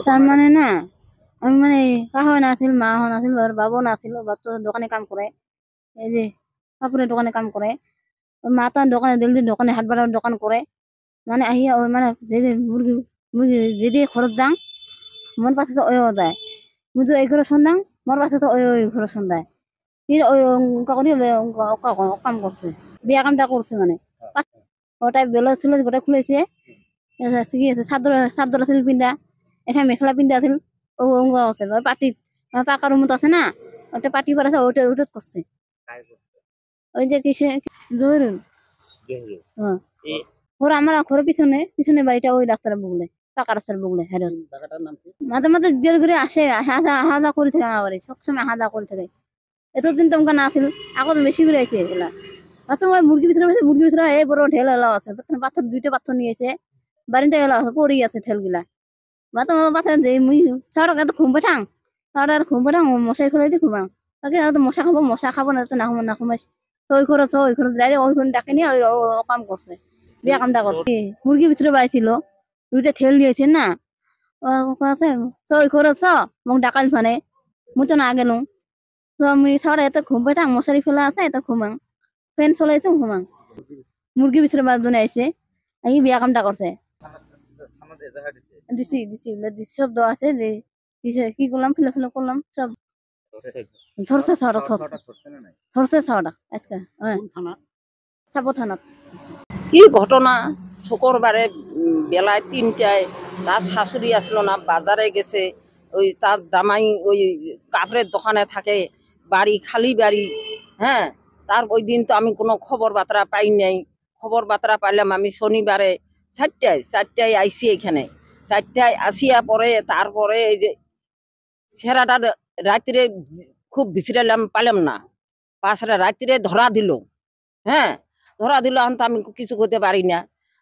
তার মানে না আমি মানে কাহো নাছিল মা নাছিল বাবু নাছিল বাচ্চা দোকানে কাম করে এই যে কাপড়ের দোকানে কাম করে মা তো দোকানে দিল্লি দোকানে হাট বাজার দোকান করে মানে আহিয়া ওই মানে যে মুরগি মুরগি যেদিকে খরচ যাং মন পাশে তো ওই দেয় মুই এই ঘরে সন্ধাং মোর পাশে তো ওই ঘরে সন্ধ্যায় ওই অঙ্কা করে কাম করছে বিয়া কামটা করছে মানে ওটাই বেলা ছিল গোটা খুলেছে শিখিয়েছে চাদর আছিল পিন্ধা এখানে মেখেলা পিন্ধা আছিল ও অঙ্গ আছে পাটি পাকা রুমত আছে না ওটা পাটি পর আছে ওটা ওটা করছে ওই যে কিসে জহুরুল ওর আমার ঘরের পিছনে বাড়িটা ওই রাস্তার বুগলে পাকা রাস্তার বুগলে হেরন মাঝে মাঝে জেল ঘুরে আসে হাজা করে থাকে আমার বাড়ি সবসময় হাজা করে থাকে এতদিন তোমাকে না আসিল এখন বেশি ঘুরে আছে এগুলা আচ্ছা ওই মুরগি ভিতরে এই বড় ঢেল এলাও আছে পাথর দুইটা পাথর নিয়েছে বাড়িতে এলাও আছে পড়ি আছে ঠেলগুলা মাথা বাচ্চা যে মুই সড়ক এত ঘুম পাঠাং আর ঘুম পাঠাং মশাই খোলাই দিয়ে ঘুমাং তাকে মশা খাবো না না ঘুমাইস তো ওই খরচ ডাইরেক্ট ওই ডাকে নিয়ে ওই কাম করছে বিয়া কামটা করছে মুরগির ভিতরে বাইছিল দুইটা ঠেল দিয়েছে না আছে তো ওই খরচ মোক ডাকাল ফানে মুই তো না গেলুম তো আমি সড়ক এত ঘুম পাঠাং মশারি ফেলা আছে এত ঘুমাং ফ্যান চলাইছে ঘুমাং মুরগির ভিতরে বাজনে আইছে এই বিয়া কামটা করছে দিছি সব দেওয়া আছে যে কি করলাম ফেলে করলাম সব ধরছে ছড়া আজকে চাপো থানাত কি ঘটনা শুক্রবারে বেলায় 3টায় তার শাশুড়ি আসলো না বাজারে গেছে ওই তার জামাই ওই কাপড়ের দোকানে থাকে বাড়ি খালি বাড়ি হ্যাঁ তার ওই দিন তো আমি কোনো খবর বার্তা পাই নাই খবর বার্তা পাইলাম আমি শনিবারে 4টায় আইসি এখানে 4টায় আসিয়া পরে তারপরে এই যে সেরাটা রাত্রে খুব বিছড়ালাম পাইলাম না পাঁচটা রাত্রে ধরা দিল হ্যাঁ ধরা দিল এখন তো আমি কিছু করতে পারি না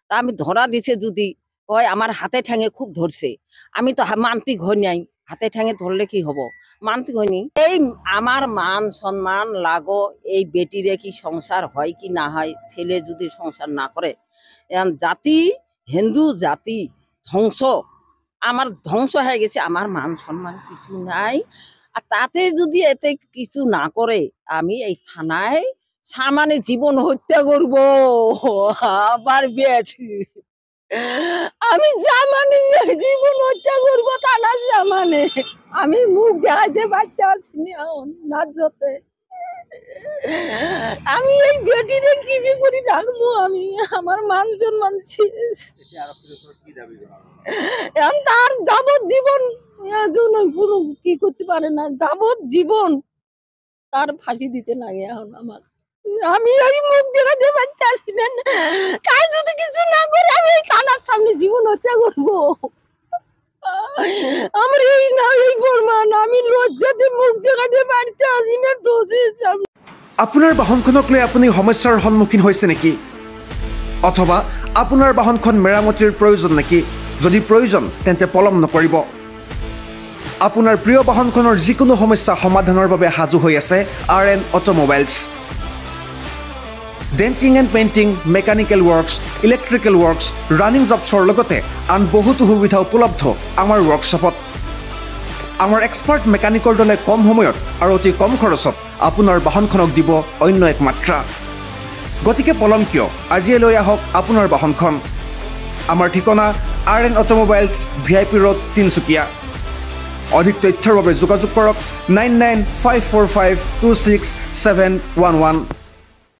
তা আমি ধরা দিছে যদি কয় আমার হাতে ঠ্যাঙে খুব ধরছে আমি তো মান্তিক হই নাই হাতে ঠ্যাঙে ধরলে কি হব মান্তিক হয়নি এই আমার মান সম্মান লাগো এই বেটিরে কি সংসার হয় কি না হয় ছেলে যদি সংসার না করে জাতি হিন্দু জাতি ধ্বংস আমার ধ্বংস হয়ে গেছে আমার মান সম্মান কিছু নাই আর তাতে যদি এতে কিছু না করে আমি এই থানায় সামানে জীবন হত্যা করব আবার বেটি আমি জামানে জীবন হত্যা করবো থানা সামানে আমি মুখ দেখাইতে পারতে আসি না যতে আমি এই বেটিরে কি করে রাখবো আমি আমার মান সম্মান শেষ তার যাবজ্জীবন কোনো কি করতে পারে না যাবজ্জীবন তার ফাঁসি দিতে লাগে এখন আমার আমি ওই মুখ দেখাতে পারতে আসি না কাজ যদি কিছু না করে আমি থানার সামনে জীবন হত্যা করবো আমার এই না এই প্রমাণ আমি লজ্জাতে মুখ দেখাতে পারতে আসি না দোষে আপোনাৰ বাহনখনক লৈ আপুনি সমস্যাৰ সন্মুখীন হৈছে নেকি অথবা আপোনাৰ বাহনখন মেৰামতিৰ প্ৰয়োজন নেকি যদি প্ৰয়োজন তেন্তে পলম নকৰিব আপোনাৰ প্ৰিয় বাহনখনৰ যিকোনো সমস্যা সমাধানৰ বাবে সাজু হৈ আছে RN automobiles denting and painting mechanical works electrical works running জবছৰ লগতে আন বহুতো সুবিধা উপলব্ধ আমাৰ ৱৰ্কশ্বপত আমাৰ এক্সপাৰ্ট মেকানিকৰ দলে কম সময়ত আৰু অতি কম খৰচত আপোনাৰ বাহনখনক দিব অন্য এক মাত্ৰা গতিকে পলম কিয় আজিয়ে লৈ আহক আপোনাৰ বাহনখন আমাৰ ঠিকনা RN অটোমোবাইলছ VIP ৰোড তিনচুকীয়া অধিক তথ্যৰ বাবে যোগাযোগ কৰক 9954526711